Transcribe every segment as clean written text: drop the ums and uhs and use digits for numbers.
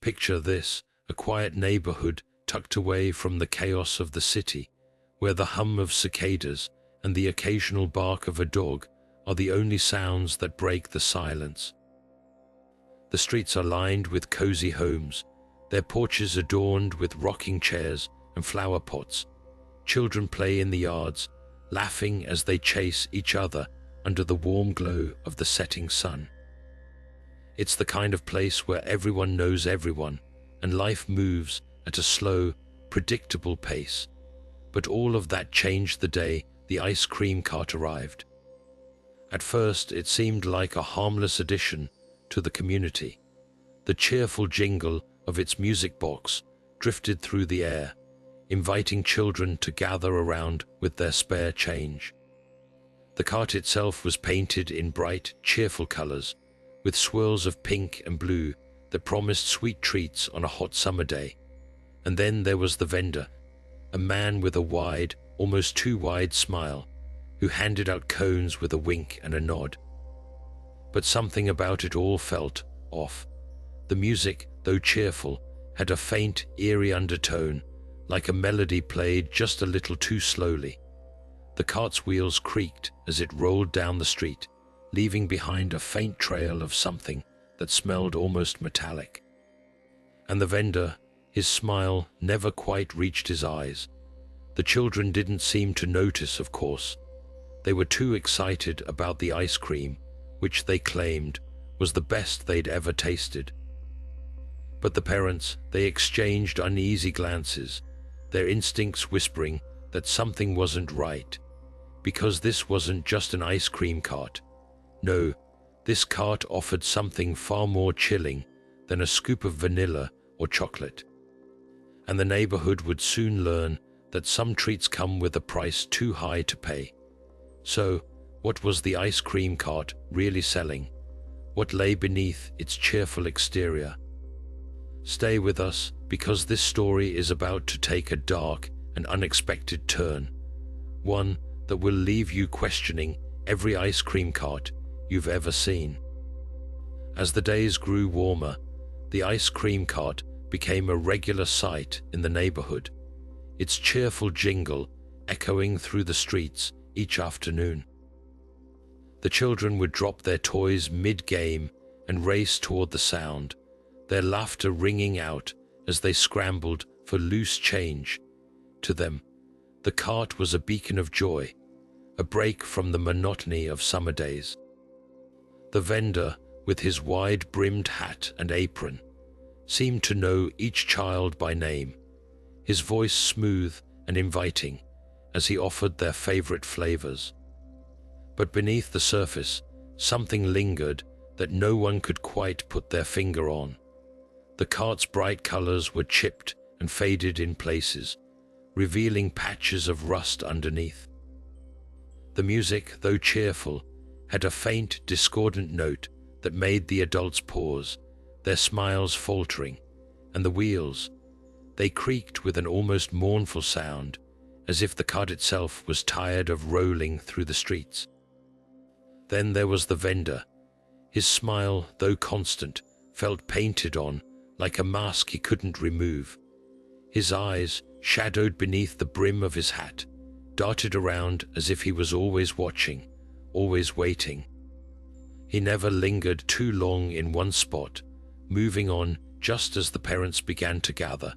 Picture this, a quiet neighborhood tucked away from the chaos of the city, where the hum of cicadas and the occasional bark of a dog are the only sounds that break the silence. The streets are lined with cozy homes, their porches adorned with rocking chairs and flower pots. Children play in the yards, laughing as they chase each other under the warm glow of the setting sun. It's the kind of place where everyone knows everyone, and life moves at a slow, predictable pace. But all of that changed the day the ice cream cart arrived. At first, it seemed like a harmless addition to the community. The cheerful jingle of its music box drifted through the air, inviting children to gather around with their spare change. The cart itself was painted in bright, cheerful colors, with swirls of pink and blue that promised sweet treats on a hot summer day. And then there was the vendor, a man with a wide, almost too wide smile, who handed out cones with a wink and a nod. But something about it all felt off. The music, though cheerful, had a faint, eerie undertone, like a melody played just a little too slowly. The cart's wheels creaked as it rolled down the street, leaving behind a faint trail of something that smelled almost metallic. And the vendor, his smile never quite reached his eyes. The children didn't seem to notice, of course. They were too excited about the ice cream, which they claimed was the best they'd ever tasted. But the parents, they exchanged uneasy glances, their instincts whispering that something wasn't right, because this wasn't just an ice cream cart. No, this cart offered something far more chilling than a scoop of vanilla or chocolate. And the neighborhood would soon learn that some treats come with a price too high to pay. So, what was the ice cream cart really selling? What lay beneath its cheerful exterior? Stay with us, because this story is about to take a dark and unexpected turn, one that will leave you questioning every ice cream cart you've ever seen. As the days grew warmer, the ice cream cart became a regular sight in the neighborhood, its cheerful jingle echoing through the streets each afternoon. The children would drop their toys mid-game and race toward the sound, their laughter ringing out as they scrambled for loose change. To them, the cart was a beacon of joy, a break from the monotony of summer days. The vendor, with his wide-brimmed hat and apron, seemed to know each child by name, his voice smooth and inviting as he offered their favorite flavors. But beneath the surface, something lingered that no one could quite put their finger on. The cart's bright colors were chipped and faded in places, revealing patches of rust underneath. The music, though cheerful, had a faint, discordant note that made the adults pause, their smiles faltering, and the wheels, they creaked with an almost mournful sound, as if the cart itself was tired of rolling through the streets. Then there was the vendor. His smile, though constant, felt painted on, like a mask he couldn't remove. His eyes, shadowed beneath the brim of his hat, darted around as if he was always watching, always waiting. He never lingered too long in one spot, moving on just as the parents began to gather,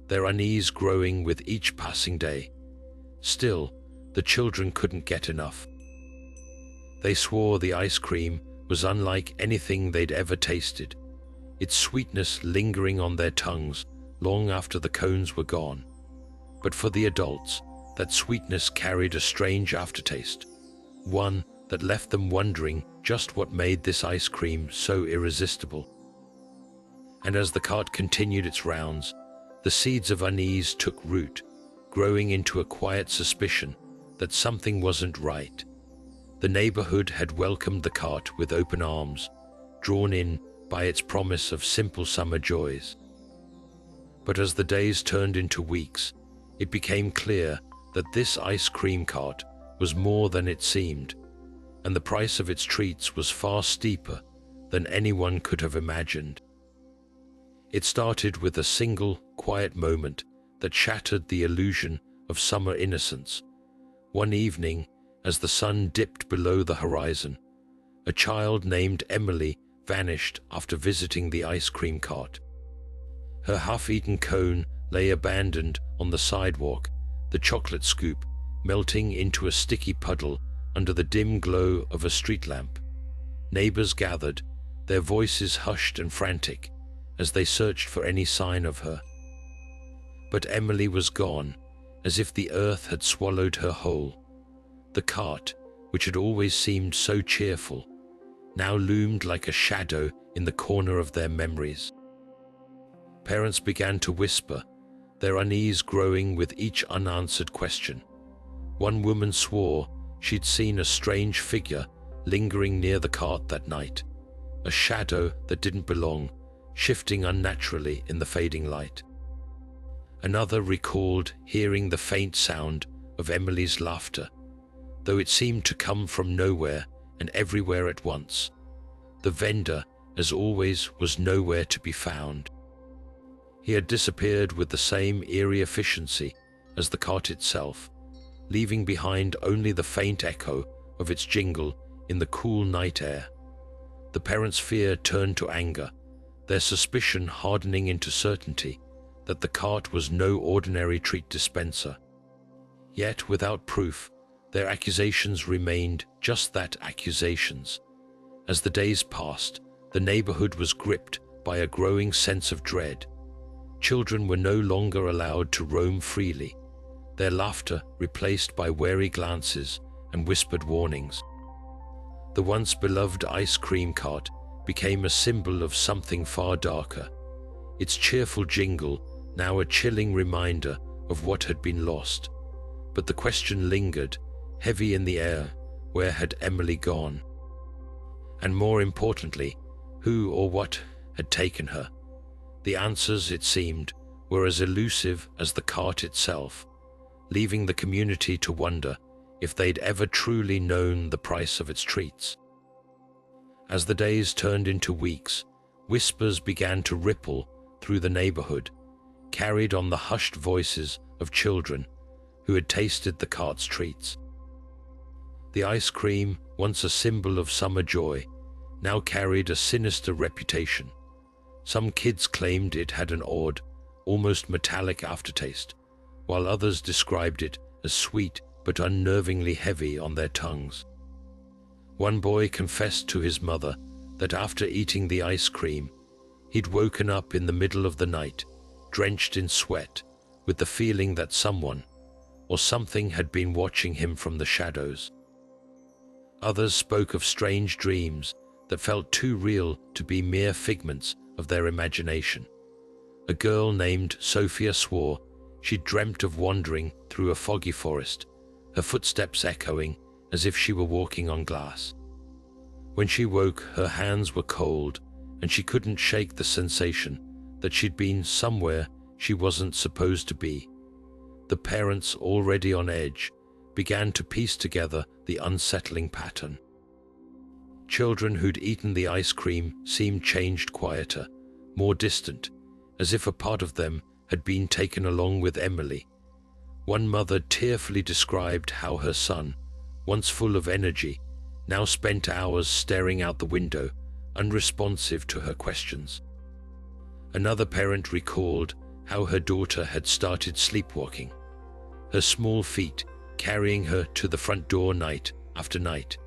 their unease growing with each passing day. Still, the children couldn't get enough. They swore the ice cream was unlike anything they'd ever tasted, its sweetness lingering on their tongues long after the cones were gone. But for the adults, that sweetness carried a strange aftertaste, one that left them wondering just what made this ice cream so irresistible. And as the cart continued its rounds, the seeds of unease took root, growing into a quiet suspicion that something wasn't right. The neighborhood had welcomed the cart with open arms, drawn in by its promise of simple summer joys. But as the days turned into weeks, it became clear that this ice cream cart was more than it seemed, and the price of its treats was far steeper than anyone could have imagined. It started with a single, quiet moment that shattered the illusion of summer innocence. One evening, as the sun dipped below the horizon, a child named Emily vanished after visiting the ice cream cart. Her half-eaten cone lay abandoned on the sidewalk, the chocolate scoop melting into a sticky puddle under the dim glow of a street lamp. Neighbors gathered, their voices hushed and frantic, as they searched for any sign of her. But Emily was gone, as if the earth had swallowed her whole. The cart, which had always seemed so cheerful, now loomed like a shadow in the corner of their memories. Parents began to whisper, their unease growing with each unanswered question. One woman swore she'd seen a strange figure lingering near the cart that night, a shadow that didn't belong, shifting unnaturally in the fading light. Another recalled hearing the faint sound of Emily's laughter, though it seemed to come from nowhere and everywhere at once. The vendor, as always, was nowhere to be found. He had disappeared with the same eerie efficiency as the cart itself, leaving behind only the faint echo of its jingle in the cool night air. The parents' fear turned to anger, their suspicion hardening into certainty that the cart was no ordinary treat dispenser. Yet, without proof, their accusations remained just that, accusations. As the days passed, the neighborhood was gripped by a growing sense of dread. Children were no longer allowed to roam freely, their laughter replaced by wary glances and whispered warnings. The once beloved ice cream cart became a symbol of something far darker, its cheerful jingle now a chilling reminder of what had been lost. But the question lingered, heavy in the air: where had Emily gone? And more importantly, who or what had taken her? The answers, it seemed, were as elusive as the cart itself, leaving the community to wonder if they'd ever truly known the price of its treats. As the days turned into weeks, whispers began to ripple through the neighborhood, carried on the hushed voices of children who had tasted the cart's treats. The ice cream, once a symbol of summer joy, now carried a sinister reputation. Some kids claimed it had an odd, almost metallic aftertaste, while others described it as sweet but unnervingly heavy on their tongues. One boy confessed to his mother that after eating the ice cream, he'd woken up in the middle of the night, drenched in sweat, with the feeling that someone or something had been watching him from the shadows. Others spoke of strange dreams that felt too real to be mere figments of their imagination. A girl named Sophia swore she dreamt of wandering through a foggy forest, her footsteps echoing as if she were walking on glass. When she woke, her hands were cold, and she couldn't shake the sensation that she'd been somewhere she wasn't supposed to be. The parents, already on edge, began to piece together the unsettling pattern. Children who'd eaten the ice cream seemed changed, quieter, more distant, as if a part of them had been taken along with Emily. One mother tearfully described how her son, once full of energy, now spent hours staring out the window, unresponsive to her questions. Another parent recalled how her daughter had started sleepwalking, her small feet carrying her to the front door night after night,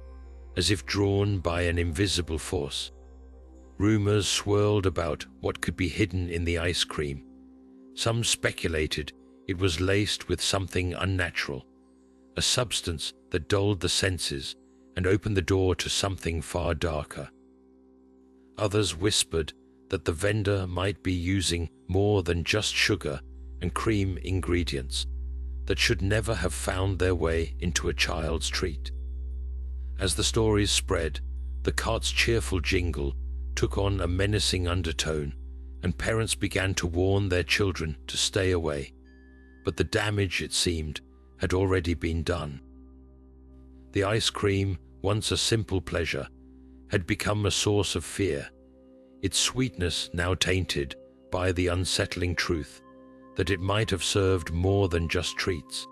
as if drawn by an invisible force. Rumors swirled about what could be hidden in the ice cream. Some speculated it was laced with something unnatural, a substance that dulled the senses and opened the door to something far darker. Others whispered that the vendor might be using more than just sugar and cream ingredients that should never have found their way into a child's treat. As the stories spread, the cart's cheerful jingle took on a menacing undertone, and parents began to warn their children to stay away. But the damage, it seemed, had already been done. The ice cream, once a simple pleasure, had become a source of fear, its sweetness now tainted by the unsettling truth that it might have served more than just treats.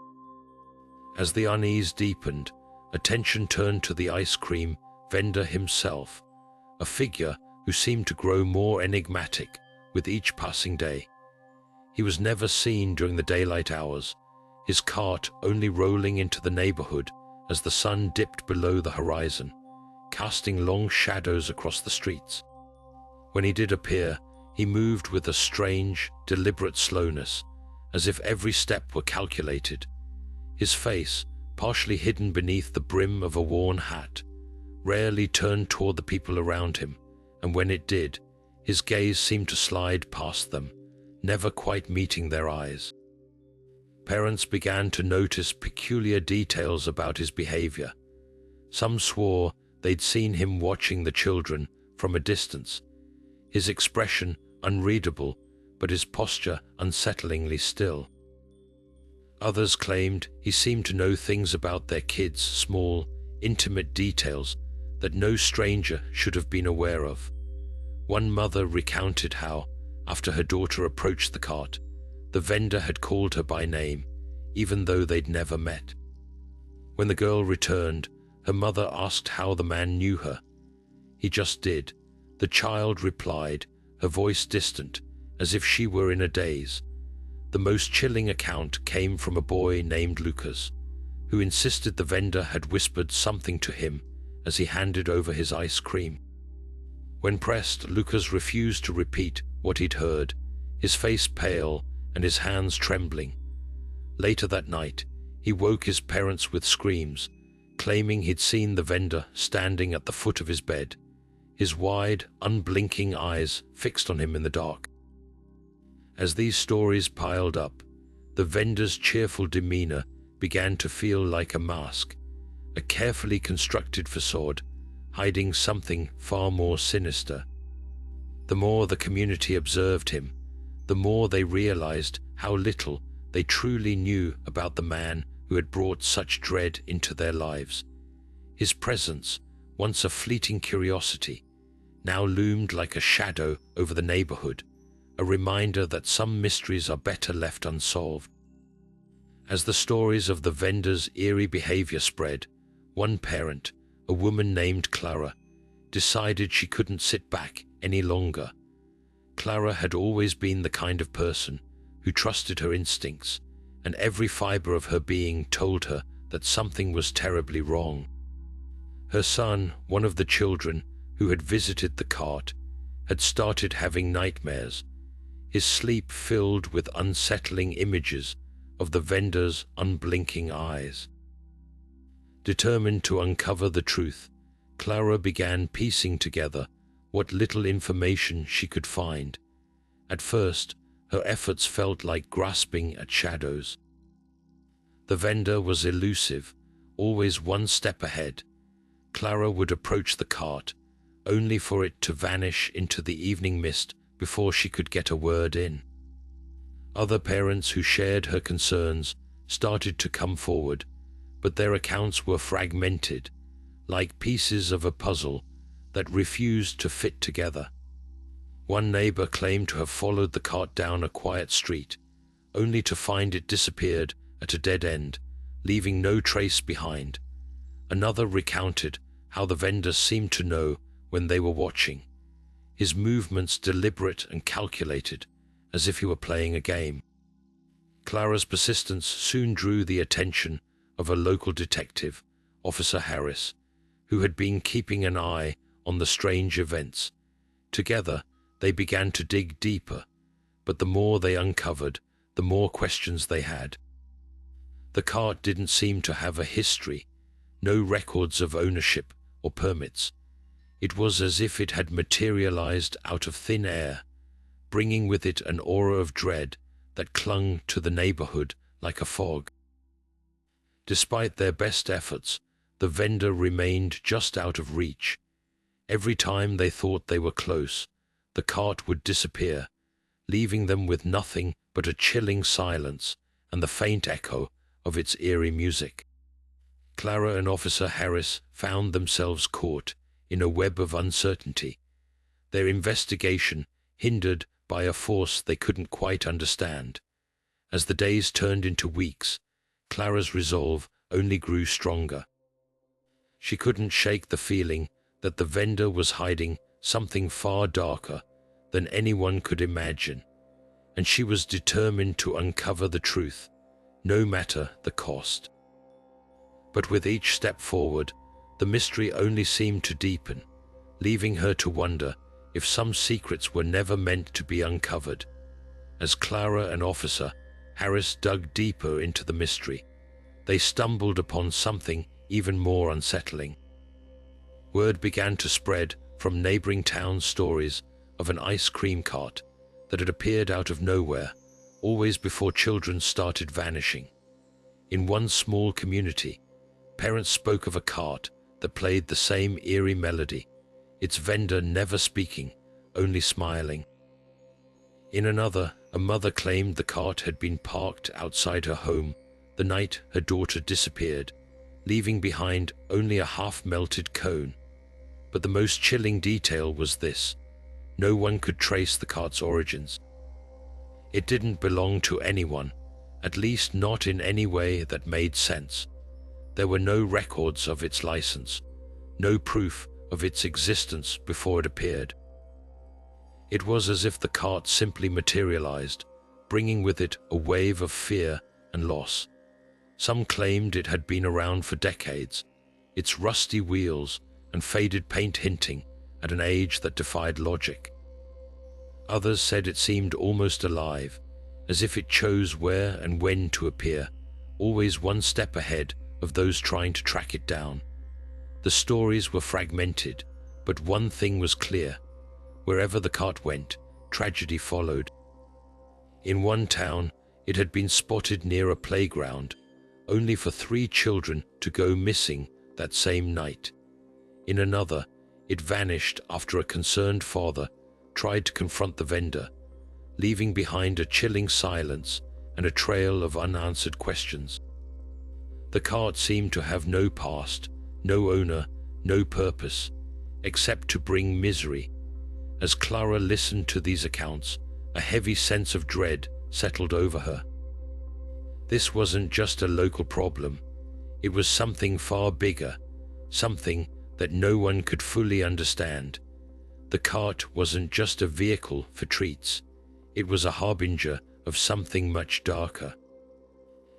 As the unease deepened, attention turned to the ice cream vendor himself, a figure who seemed to grow more enigmatic with each passing day. He was never seen during the daylight hours, his cart only rolling into the neighborhood as the sun dipped below the horizon, casting long shadows across the streets. When he did appear, he moved with a strange, deliberate slowness, as if every step were calculated. His face, partially hidden beneath the brim of a worn hat, rarely turned toward the people around him, and when it did, his gaze seemed to slide past them, never quite meeting their eyes. Parents began to notice peculiar details about his behavior. Some swore they'd seen him watching the children from a distance, his expression unreadable, but his posture unsettlingly still. Others claimed he seemed to know things about their kids, small, intimate details that no stranger should have been aware of. One mother recounted how, after her daughter approached the cart, the vendor had called her by name, even though they'd never met. When the girl returned, her mother asked how the man knew her. "He just did," the child replied, her voice distant, as if she were in a daze. The most chilling account came from a boy named Lucas, who insisted the vendor had whispered something to him as he handed over his ice cream. When pressed, Lucas refused to repeat what he'd heard, his face pale and his hands trembling. Later that night, he woke his parents with screams, claiming he'd seen the vendor standing at the foot of his bed, his wide, unblinking eyes fixed on him in the dark. As these stories piled up, the vendor's cheerful demeanor began to feel like a mask, a carefully constructed facade, hiding something far more sinister. The more the community observed him, the more they realized how little they truly knew about the man who had brought such dread into their lives. His presence, once a fleeting curiosity, now loomed like a shadow over the neighborhood, a reminder that some mysteries are better left unsolved. As the stories of the vendor's eerie behavior spread, one parent, a woman named Clara, decided she couldn't sit back any longer. Clara had always been the kind of person who trusted her instincts, and every fiber of her being told her that something was terribly wrong. Her son, one of the children who had visited the cart, had started having nightmares, his sleep filled with unsettling images of the vendor's unblinking eyes. Determined to uncover the truth, Clara began piecing together what little information she could find. At first, her efforts felt like grasping at shadows. The vendor was elusive, always one step ahead. Clara would approach the cart, only for it to vanish into the evening mist before she could get a word in. Other parents who shared her concerns started to come forward, but their accounts were fragmented, like pieces of a puzzle that refused to fit together. One neighbor claimed to have followed the cart down a quiet street, only to find it disappeared at a dead end, leaving no trace behind. Another recounted how the vendor seemed to know when they were watching, his movements deliberate and calculated, as if he were playing a game. Clara's persistence soon drew the attention of a local detective, Officer Harris, who had been keeping an eye on the strange events. Together, they began to dig deeper, but the more they uncovered, the more questions they had. The cart didn't seem to have a history, no records of ownership or permits. It was as if it had materialized out of thin air, bringing with it an aura of dread that clung to the neighborhood like a fog. Despite their best efforts, the vendor remained just out of reach. Every time they thought they were close, the cart would disappear, leaving them with nothing but a chilling silence and the faint echo of its eerie music. Clara and Officer Harris found themselves caught in a web of uncertainty, their investigation hindered by a force they couldn't quite understand. As the days turned into weeks, Clara's resolve only grew stronger. She couldn't shake the feeling that the vendor was hiding something far darker than anyone could imagine, and she was determined to uncover the truth, no matter the cost. But with each step forward, the mystery only seemed to deepen, leaving her to wonder if some secrets were never meant to be uncovered. As Clara and Officer Harris dug deeper into the mystery, they stumbled upon something even more unsettling. Word began to spread from neighboring towns, stories of an ice cream cart that had appeared out of nowhere, always before children started vanishing. In one small community, parents spoke of a cart that played the same eerie melody, its vendor never speaking, only smiling. In another, a mother claimed the cart had been parked outside her home the night her daughter disappeared, leaving behind only a half-melted cone. But the most chilling detail was this: no one could trace the cart's origins. It didn't belong to anyone, at least not in any way that made sense. There were no records of its license, no proof of its existence before it appeared. It was as if the cart simply materialized, bringing with it a wave of fear and loss. Some claimed it had been around for decades, its rusty wheels and faded paint hinting at an age that defied logic. Others said it seemed almost alive, as if it chose where and when to appear, always one step ahead of those trying to track it down. The stories were fragmented, but one thing was clear: wherever the cart went, tragedy followed. In one town, it had been spotted near a playground, only for 3 children to go missing that same night. In another, it vanished after a concerned father tried to confront the vendor, leaving behind a chilling silence and a trail of unanswered questions. The cart seemed to have no past, no owner, no purpose, except to bring misery. As Clara listened to these accounts, a heavy sense of dread settled over her. This wasn't just a local problem. It was something far bigger, something that no one could fully understand. The cart wasn't just a vehicle for treats. It was a harbinger of something much darker.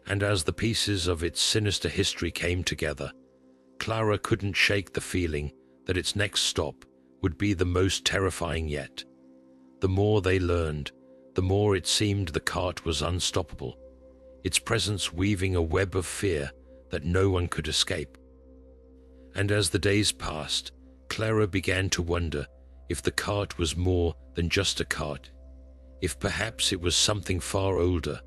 And as the pieces of its sinister history came together, Clara couldn't shake the feeling that its next stop would be the most terrifying yet. The more they learned, the more it seemed the cart was unstoppable, its presence weaving a web of fear that no one could escape. And as the days passed, Clara began to wonder if the cart was more than just a cart, if perhaps it was something far older,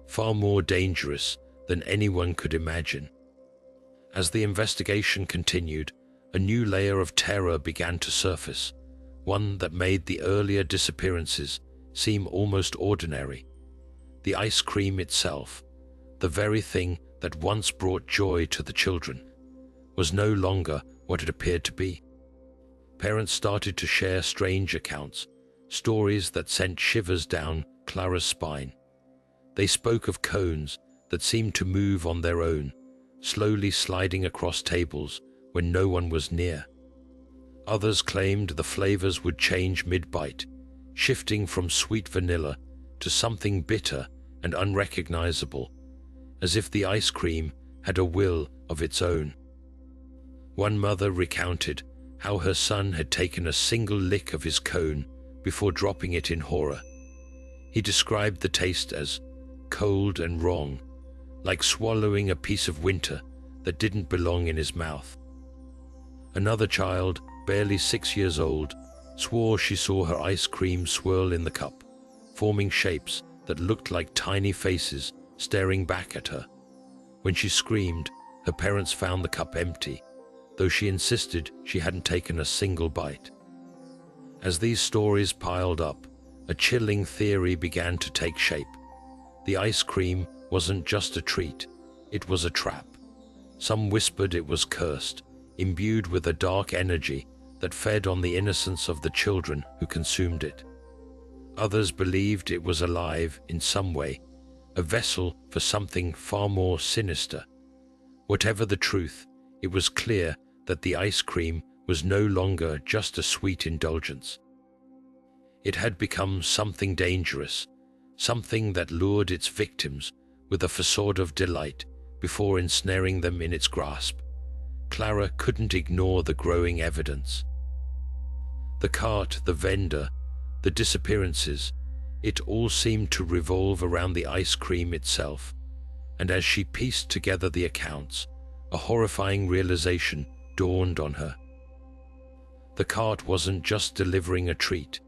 far more dangerous than anyone could imagine. As the investigation continued, a new layer of terror began to surface, one that made the earlier disappearances seem almost ordinary. The ice cream itself, the very thing that once brought joy to the children, was no longer what it appeared to be. Parents started to share strange accounts, stories that sent shivers down Clara's spine. They spoke of cones that seemed to move on their own, slowly sliding across tables when no one was near. Others claimed the flavors would change mid-bite, shifting from sweet vanilla to something bitter and unrecognizable, as if the ice cream had a will of its own. One mother recounted how her son had taken a single lick of his cone before dropping it in horror. He described the taste as cold and wrong, like swallowing a piece of winter that didn't belong in his mouth. Another child, barely 6 years old, swore she saw her ice cream swirl in the cup, forming shapes that looked like tiny faces staring back at her. When she screamed, her parents found the cup empty, though she insisted she hadn't taken a single bite. As these stories piled up, a chilling theory began to take shape. The ice cream wasn't just a treat, it was a trap. Some whispered it was cursed, imbued with a dark energy that fed on the innocence of the children who consumed it. Others believed it was alive in some way, a vessel for something far more sinister. Whatever the truth, it was clear that the ice cream was no longer just a sweet indulgence. It had become something dangerous, something that lured its victims with a facade of delight before ensnaring them in its grasp. Clara couldn't ignore the growing evidence. The cart, the vendor, the disappearances, it all seemed to revolve around the ice cream itself, and as she pieced together the accounts, a horrifying realization dawned on her. The cart wasn't just delivering a treat,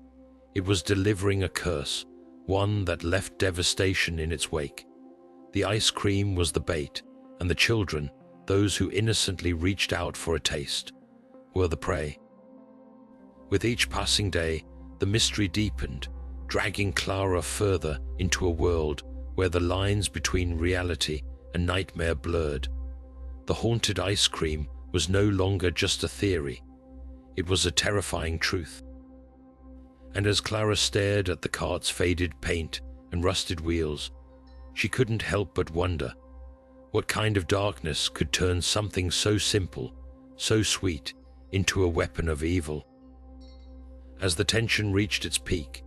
it was delivering a curse, one that left devastation in its wake. The ice cream was the bait, and the children, those who innocently reached out for a taste, were the prey. With each passing day, the mystery deepened, dragging Clara further into a world where the lines between reality and nightmare blurred. The haunted ice cream was no longer just a theory, it was a terrifying truth. And as Clara stared at the cart's faded paint and rusted wheels, she couldn't help but wonder, what kind of darkness could turn something so simple, so sweet, into a weapon of evil? As the tension reached its peak,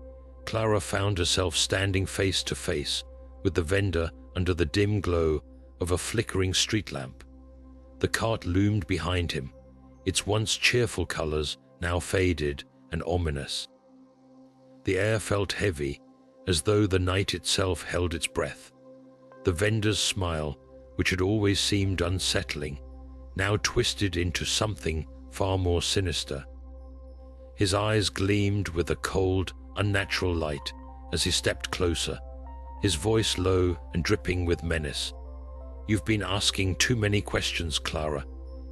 Clara found herself standing face to face with the vendor under the dim glow of a flickering street lamp. The cart loomed behind him, its once cheerful colors now faded and ominous. The air felt heavy, as though the night itself held its breath. The vendor's smile, which had always seemed unsettling, now twisted into something far more sinister. His eyes gleamed with a cold, unnatural light as he stepped closer, his voice low and dripping with menace. "You've been asking too many questions, Clara,"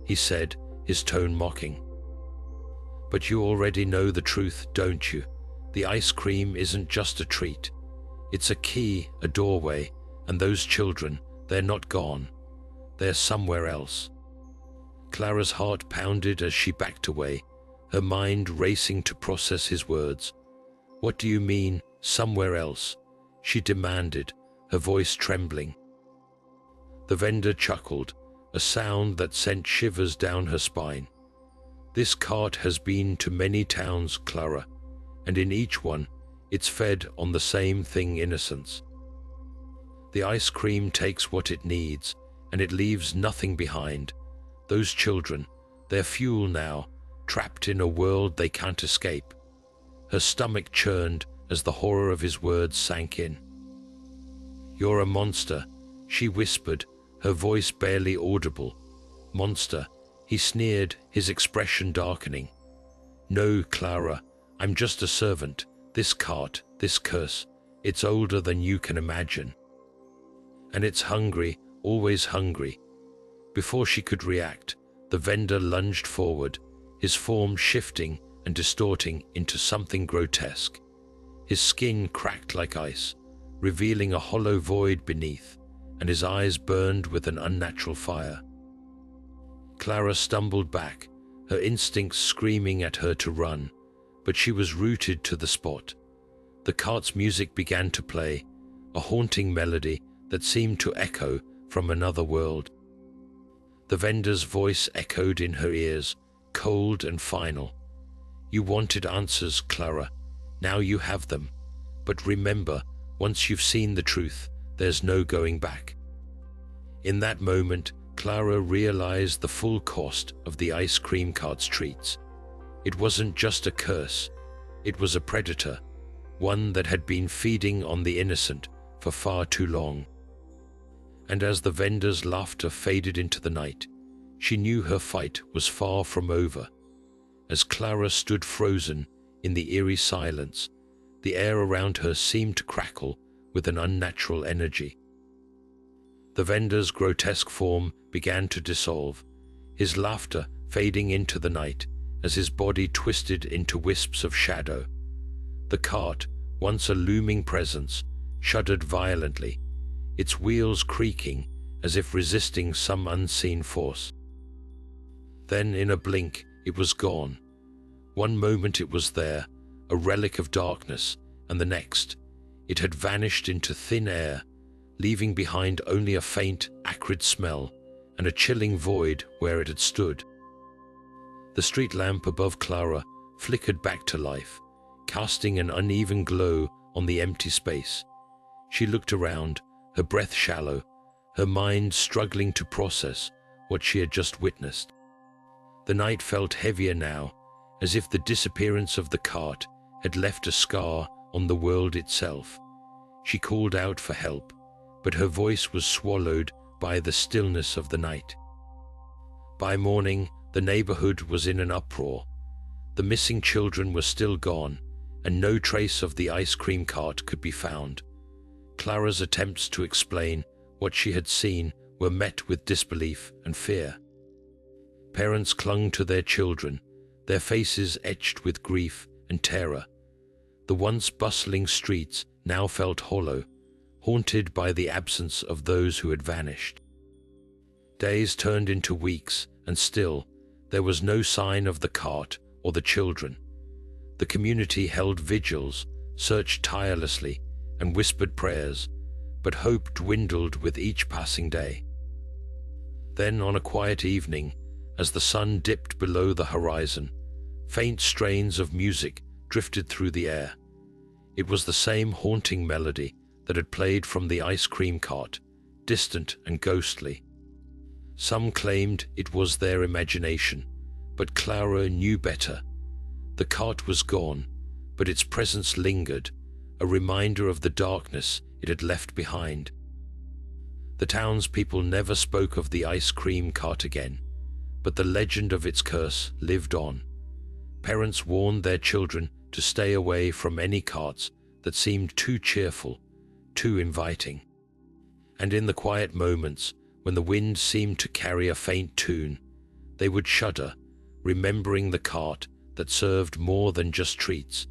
he said, his tone mocking. "But you already know the truth, don't you? The ice cream isn't just a treat. It's a key, a doorway, and those children, they're not gone. They're somewhere else." Clara's heart pounded as she backed away, her mind racing to process his words. "What do you mean, somewhere else?" she demanded, her voice trembling. The vendor chuckled, a sound that sent shivers down her spine. "This cart has been to many towns, Clara, and in each one, it's fed on the same thing: innocence. The ice cream takes what it needs, and it leaves nothing behind. Those children, they're fuel now, trapped in a world they can't escape." Her stomach churned as the horror of his words sank in. "You're a monster," she whispered, her voice barely audible. "Monster," he sneered, his expression darkening. "No, Clara, I'm just a servant. This cart, this curse, it's older than you can imagine. And it's hungry, always hungry." Before she could react, the vendor lunged forward, his form shifting and distorting into something grotesque. His skin cracked like ice, revealing a hollow void beneath, and his eyes burned with an unnatural fire. Clara stumbled back, her instincts screaming at her to run, but she was rooted to the spot. The cart's music began to play, a haunting melody that seemed to echo from another world. The vendor's voice echoed in her ears, cold and final. "You wanted answers, Clara. Now you have them. But remember, once you've seen the truth, there's no going back." In that moment, Clara realized the full cost of the ice cream cart's treats. It wasn't just a curse, it was a predator, one that had been feeding on the innocent for far too long. And as the vendor's laughter faded into the night, she knew her fight was far from over. As Clara stood frozen in the eerie silence, the air around her seemed to crackle with an unnatural energy. The vendor's grotesque form began to dissolve, his laughter fading into the night as his body twisted into wisps of shadow. The cart, once a looming presence, shuddered violently, its wheels creaking as if resisting some unseen force. Then, in a blink, it was gone. One moment it was there, a relic of darkness, and the next, it had vanished into thin air, leaving behind only a faint, acrid smell and a chilling void where it had stood. The street lamp above Clara flickered back to life, casting an uneven glow on the empty space. She looked around, her breath shallow, her mind struggling to process what she had just witnessed. The night felt heavier now, as if the disappearance of the cart had left a scar on the world itself. She called out for help, but her voice was swallowed by the stillness of the night. By morning, the neighborhood was in an uproar. The missing children were still gone, and no trace of the ice cream cart could be found. Clara's attempts to explain what she had seen were met with disbelief and fear. Parents clung to their children, their faces etched with grief and terror. The once bustling streets now felt hollow, haunted by the absence of those who had vanished. Days turned into weeks, and still, there was no sign of the cart or the children. The community held vigils, searched tirelessly, and whispered prayers, but hope dwindled with each passing day. Then, on a quiet evening, as the sun dipped below the horizon, faint strains of music drifted through the air. It was the same haunting melody that had played from the ice cream cart, distant and ghostly. Some claimed it was their imagination, but Clara knew better. The cart was gone, but its presence lingered, a reminder of the darkness it had left behind. The townspeople never spoke of the ice cream cart again, but the legend of its curse lived on. Parents warned their children to stay away from any carts that seemed too cheerful, too inviting. And in the quiet moments, when the wind seemed to carry a faint tune, they would shudder, remembering the cart that served more than just treats.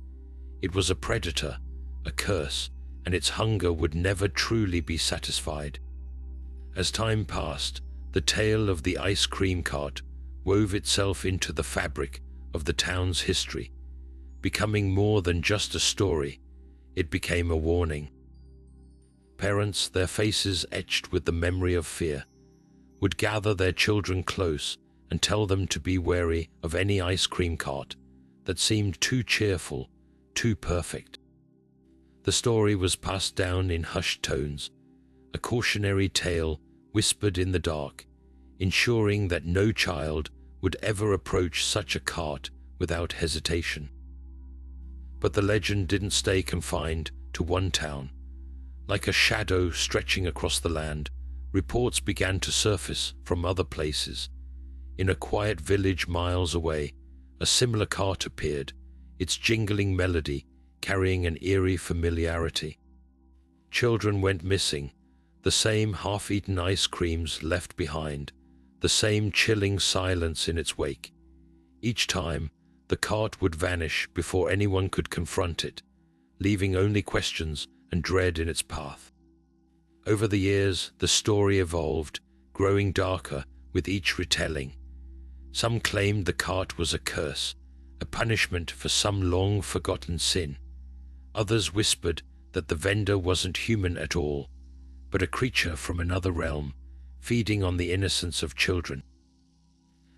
It was a predator, a curse, and its hunger would never truly be satisfied. As time passed, the tale of the ice cream cart wove itself into the fabric of the town's history. Becoming more than just a story, it became a warning. Parents, their faces etched with the memory of fear, would gather their children close and tell them to be wary of any ice cream cart that seemed too cheerful, too perfect. The story was passed down in hushed tones, a cautionary tale whispered in the dark, ensuring that no child would ever approach such a cart without hesitation. But the legend didn't stay confined to one town. Like a shadow stretching across the land, reports began to surface from other places. In a quiet village miles away, a similar cart appeared, its jingling melody carrying an eerie familiarity. Children went missing, the same half-eaten ice creams left behind, the same chilling silence in its wake. Each time, the cart would vanish before anyone could confront it, leaving only questions and dread in its path. Over the years, the story evolved, growing darker with each retelling. Some claimed the cart was a curse, a punishment for some long-forgotten sin. Others whispered that the vendor wasn't human at all, but a creature from another realm, feeding on the innocence of children.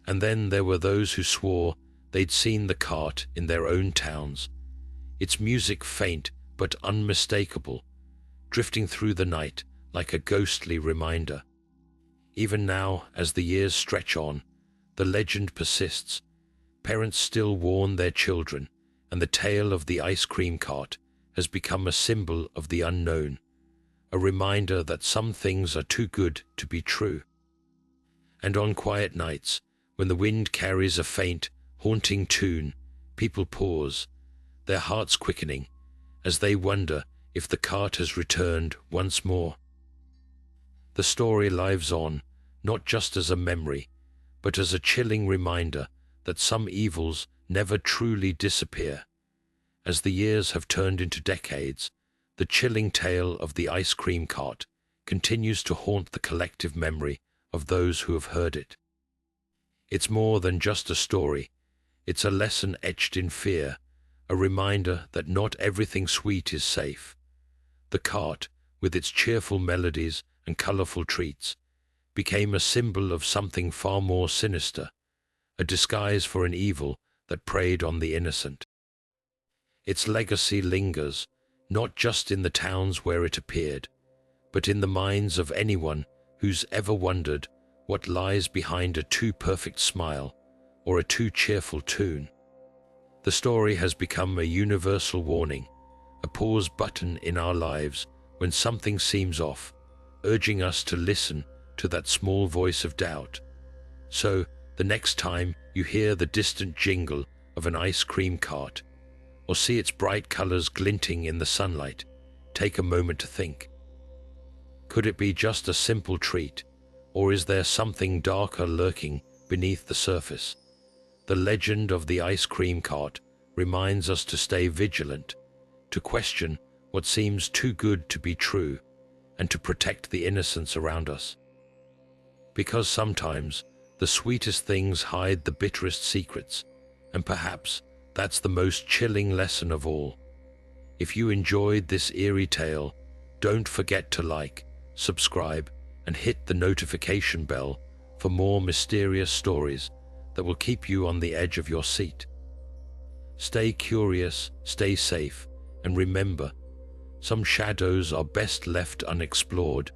And then there were those who swore they'd seen the cart in their own towns, its music faint but unmistakable, drifting through the night like a ghostly reminder. Even now, as the years stretch on, the legend persists. Parents still warn their children, and the tale of the ice cream cart has become a symbol of the unknown, a reminder that some things are too good to be true. And on quiet nights, when the wind carries a faint, haunting tune, people pause, their hearts quickening, as they wonder if the cart has returned once more. The story lives on, not just as a memory, but as a chilling reminder that some evils never truly disappear. As the years have turned into decades, the chilling tale of the ice cream cart continues to haunt the collective memory of those who have heard it. It's more than just a story. It's a lesson etched in fear, a reminder that not everything sweet is safe. The cart, with its cheerful melodies and colorful treats, became a symbol of something far more sinister, a disguise for an evil that preyed on the innocent. Its legacy lingers, not just in the towns where it appeared, but in the minds of anyone who's ever wondered what lies behind a too perfect smile or a too cheerful tune. The story has become a universal warning, a pause button in our lives when something seems off, urging us to listen to that small voice of doubt. So, the next time you hear the distant jingle of an ice cream cart, or see its bright colors glinting in the sunlight, take a moment to think. Could it be just a simple treat, or is there something darker lurking beneath the surface? The legend of the ice cream cart reminds us to stay vigilant, to question what seems too good to be true, and to protect the innocence around us. Because sometimes the sweetest things hide the bitterest secrets, and perhaps that's the most chilling lesson of all. If you enjoyed this eerie tale, don't forget to like, subscribe, and hit the notification bell for more mysterious stories that will keep you on the edge of your seat. Stay curious, stay safe, and remember, some shadows are best left unexplored.